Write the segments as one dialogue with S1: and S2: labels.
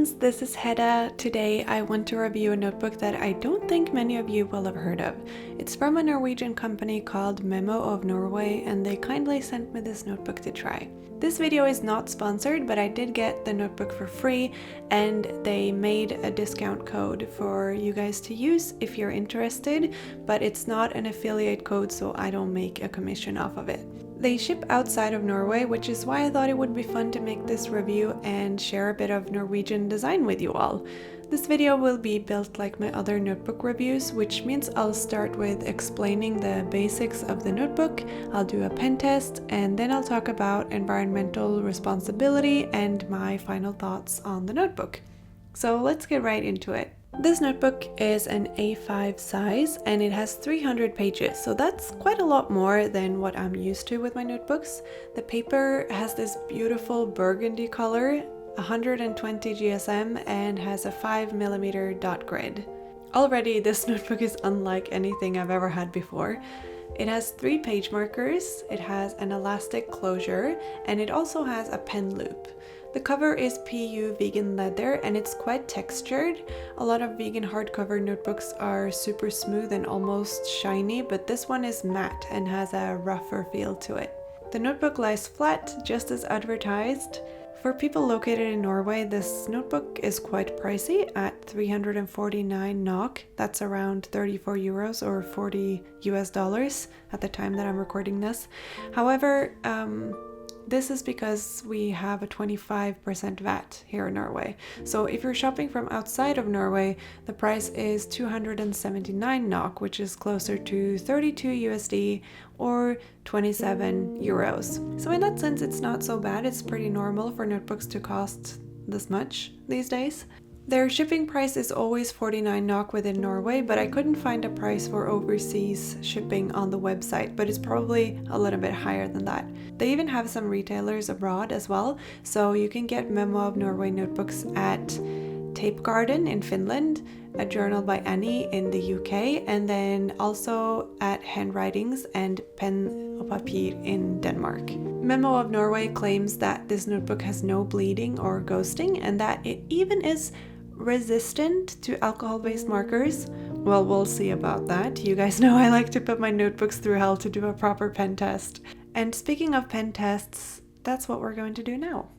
S1: friends, this is Hedda. Today I want to review a notebook that I don't think many of you will have heard of. It's from a Norwegian company called Memo of Norway, and they kindly sent me this notebook to try. This video is not sponsored, but I did get the notebook for free, and they made a discount code for you guys to use if you're interested, but it's not an affiliate code, so I don't make a commission off of it. They ship outside of Norway, which is why I thought it would be fun to make this review and share a bit of Norwegian design with you all. This video will be built like my other notebook reviews, which means I'll start with explaining the basics of the notebook, I'll do a pen test, and then I'll talk about environmental responsibility and my final thoughts on the notebook. So let's get right into it. This notebook is an A5 size and it has 300 pages, so that's quite a lot more than what I'm used to with my notebooks. The paper has this beautiful burgundy color, 120 GSM, and has a 5mm dot grid. Already this notebook is unlike anything I've ever had before. It has 3 page markers, it has an elastic closure, and it also has a pen loop. The cover is PU vegan leather and it's quite textured. A lot of vegan hardcover notebooks are super smooth and almost shiny, but this one is matte and has a rougher feel to it. The notebook lies flat, just as advertised. For people located in Norway, this notebook is quite pricey at 349 NOK. That's around 34 euros or 40 US dollars at the time that I'm recording this. However, this is because we have a 25% VAT here in Norway. So if you're shopping from outside of Norway, the price is 279 NOK, which is closer to 32 USD or 27 euros. So in that sense, it's not so bad. It's pretty normal for notebooks to cost this much these days. Their shipping price is always 49 NOK within Norway, but I couldn't find a price for overseas shipping on the website, but it's probably a little bit higher than that. They even have some retailers abroad as well, so you can get Memo of Norway notebooks at Tape Garden in Finland, A Journal by Annie in the UK, and then also at Handwritings and Pen og Papir in Denmark. Memo of Norway claims that this notebook has no bleeding or ghosting and that it even is resistant to alcohol-based markers. Well, we'll see about that. You guys know I like to put my notebooks through hell to do a proper pen test. And speaking of pen tests, that's what we're going to do now.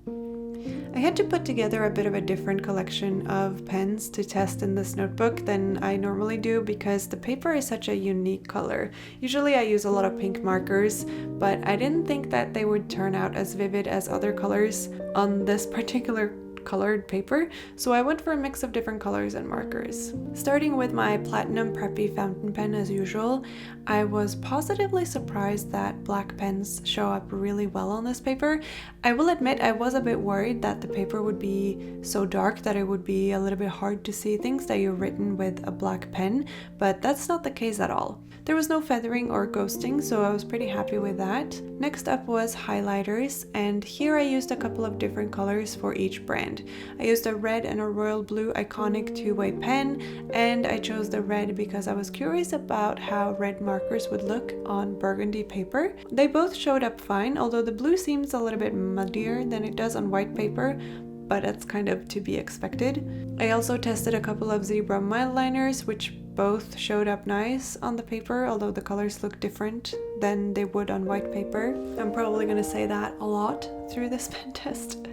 S1: I had to put together a bit of a different collection of pens to test in this notebook than I normally do because the paper is such a unique color. Usually I use a lot of pink markers, but I didn't think that they would turn out as vivid as other colors on this particular colored paper, so I went for a mix of different colors and markers. Starting with my Platinum Preppy fountain pen as usual, I was positively surprised that black pens show up really well on this paper. I will admit I was a bit worried that the paper would be so dark that it would be a little bit hard to see things that you've written with a black pen, but that's not the case at all. There was no feathering or ghosting, so I was pretty happy with that. Next up was highlighters, and here I used a couple of different colors for each brand. I used a red and a royal blue iconic two-way pen, and I chose the red because I was curious about how red markers would look on burgundy paper. They both showed up fine, although the blue seems a little bit muddier than it does on white paper, but that's kind of to be expected. I also tested a couple of zebra mile liners, which both showed up nice on the paper, although the colors look different than they would on white paper. I'm probably going to say that a lot through this pen test.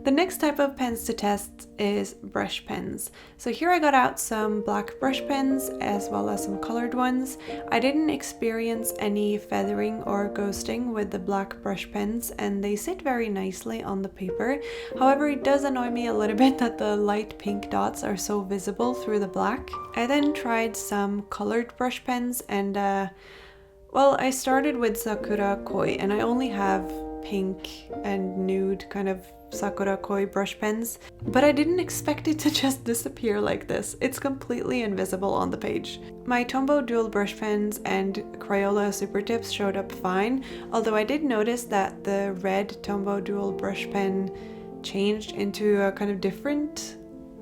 S1: The next type of pens to test is brush pens. So here I got out some black brush pens as well as some colored ones. I didn't experience any feathering or ghosting with the black brush pens and they sit very nicely on the paper. However, it does annoy me a little bit that the light pink dots are so visible through the black. I then tried some colored brush pens and well, I started with Sakura Koi and I only have pink and nude kind of Sakura Koi brush pens, but I didn't expect it to just disappear like this. It's completely invisible on the page. My Tombow dual brush pens and Crayola super tips showed up fine, although I did notice that the red Tombow dual brush pen changed into a kind of different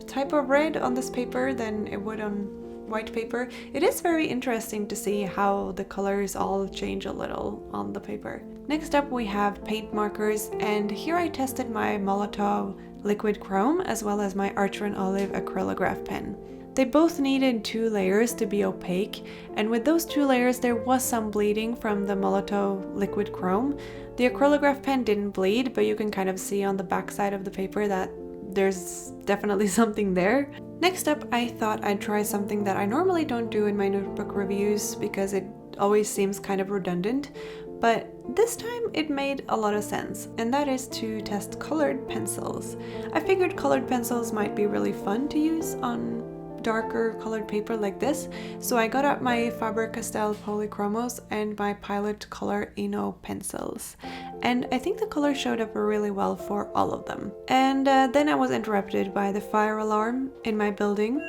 S1: type of red on this paper than it would on white paper. It is very interesting to see how the colors all change a little on the paper. Next up we have paint markers, and here I tested my Molotov liquid chrome as well as my Archer & Olive acrylograph pen. They both needed 2 layers to be opaque, and with those 2 layers there was some bleeding from the Molotow liquid chrome. The acrylograph pen didn't bleed, but you can kind of see on the back side of the paper that there's definitely something there. Next up, I thought I'd try something that I normally don't do in my notebook reviews because it always seems kind of redundant, but this time it made a lot of sense, and that is to test colored pencils. I figured colored pencils might be really fun to use on darker colored paper like this, so I got out my Faber-Castell Polychromos and my Pilot Color Eno pencils, and I think the color showed up really well for all of them. And then I was interrupted by the fire alarm in my building,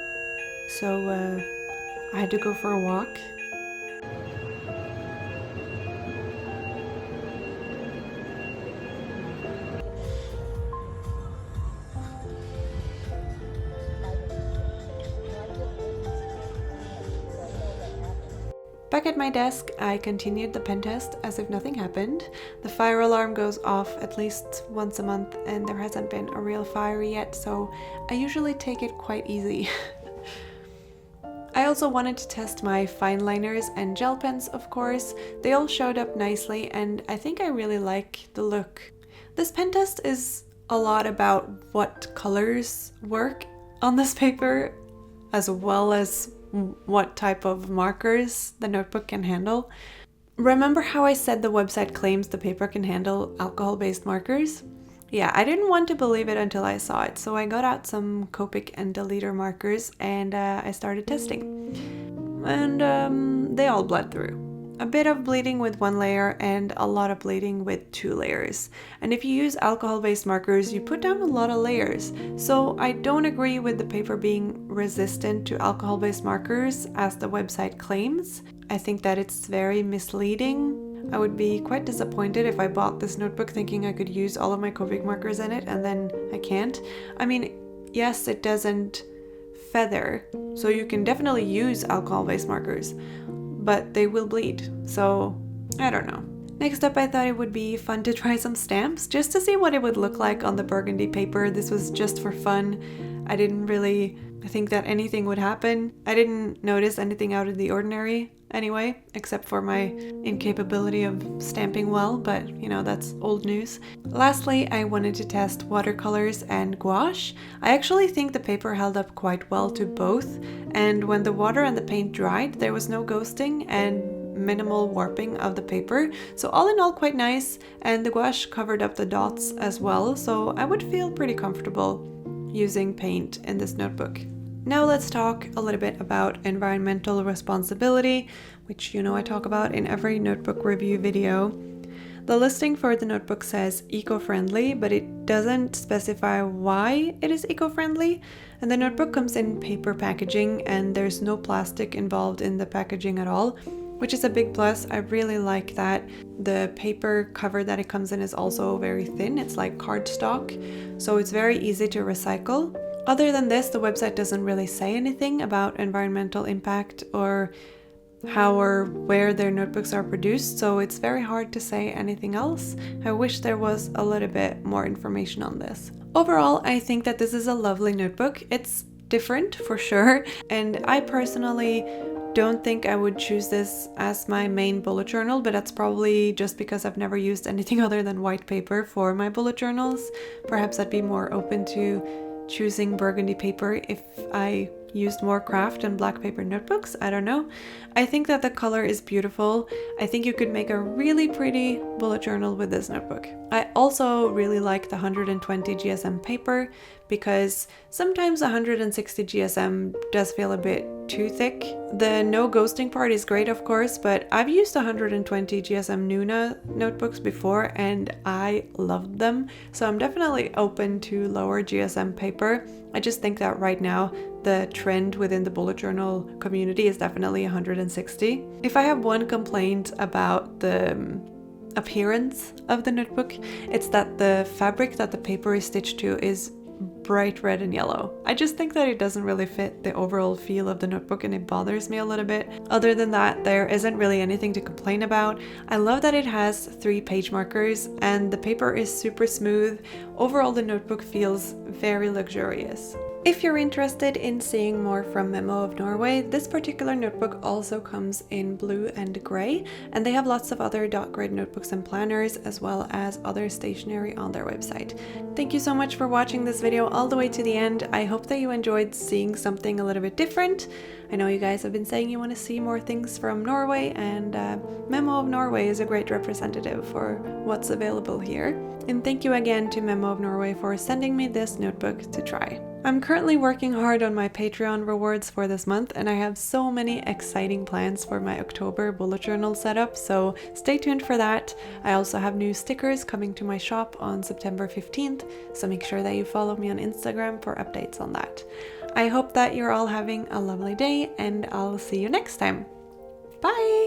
S1: so I had to go for a walk. Back at my desk, I continued the pen test as if nothing happened. The fire alarm goes off at least once a month and there hasn't been a real fire yet, so I usually take it quite easy. I also wanted to test my fine liners and gel pens, of course. They all showed up nicely and I think I really like the look. This pen test is a lot about what colors work on this paper, as well as what type of markers the notebook can handle. Remember how I said the website claims the paper can handle alcohol-based markers? Yeah, I didn't want to believe it until I saw it, so I got out some Copic and Deleter markers and I started testing. And they all bled through. A bit of bleeding with 1 layer and a lot of bleeding with 2 layers. And if you use alcohol-based markers, you put down a lot of layers. So I don't agree with the paper being resistant to alcohol-based markers as the website claims. I think that it's very misleading. I would be quite disappointed if I bought this notebook thinking I could use all of my Copic markers in it and then I can't. I mean, yes, it doesn't feather, so you can definitely use alcohol-based markers, but they will bleed, so I don't know. Next up, I thought it would be fun to try some stamps, just to see what it would look like on the burgundy paper. This was just for fun. I didn't really think that anything would happen. I didn't notice anything out of the ordinary anyway, except for my incapability of stamping well, but you know, that's old news. Lastly, I wanted to test watercolors and gouache. I actually think the paper held up quite well to both, and when the water and the paint dried, there was no ghosting and minimal warping of the paper, so all in all quite nice, and the gouache covered up the dots as well, so I would feel pretty comfortable using paint in this notebook. Now let's talk a little bit about environmental responsibility, which you know I talk about in every notebook review video. The listing for the notebook says eco-friendly, but it doesn't specify why it is eco-friendly. And the notebook comes in paper packaging and there's no plastic involved in the packaging at all, which is a big plus. I really like that. The paper cover that it comes in is also very thin. It's like cardstock, so it's very easy to recycle. Other than this, the website doesn't really say anything about environmental impact or how or where their notebooks are produced, so it's very hard to say anything else. I wish there was a little bit more information on this. Overall, I think that this is a lovely notebook. It's different for sure, and I personally don't think I would choose this as my main bullet journal, but that's probably just because I've never used anything other than white paper for my bullet journals. Perhaps I'd be more open to choosing burgundy paper if I used more craft and black paper notebooks. I don't know. I think that the color is beautiful. I think you could make a really pretty bullet journal with this notebook. I also really like the 120 GSM paper because sometimes 160 GSM does feel a bit too thick. The no ghosting part is great, of course, but I've used 120 GSM Nuna notebooks before and I loved them, so I'm definitely open to lower GSM paper. I just think that right now the trend within the bullet journal community is definitely 160. If I have one complaint about the appearance of the notebook, it's that the fabric that the paper is stitched to is bright red and yellow. I just think that it doesn't really fit the overall feel of the notebook and it bothers me a little bit. Other than that, there isn't really anything to complain about. I love that it has 3 page markers and the paper is super smooth. Overall, the notebook feels very luxurious. If you're interested in seeing more from Memo of Norway, this particular notebook also comes in blue and grey, and they have lots of other dot grid notebooks and planners as well as other stationery on their website. Thank you so much for watching this video all the way to the end. I hope that you enjoyed seeing something a little bit different. I know you guys have been saying you want to see more things from Norway, and Memo of Norway is a great representative for what's available here. And thank you again to Memo of Norway for sending me this notebook to try. I'm currently working hard on my Patreon rewards for this month, and I have so many exciting plans for my October bullet journal setup, so stay tuned for that. I also have new stickers coming to my shop on September 15th, so make sure that you follow me on Instagram for updates on that. I hope that you're all having a lovely day, and I'll see you next time. Bye!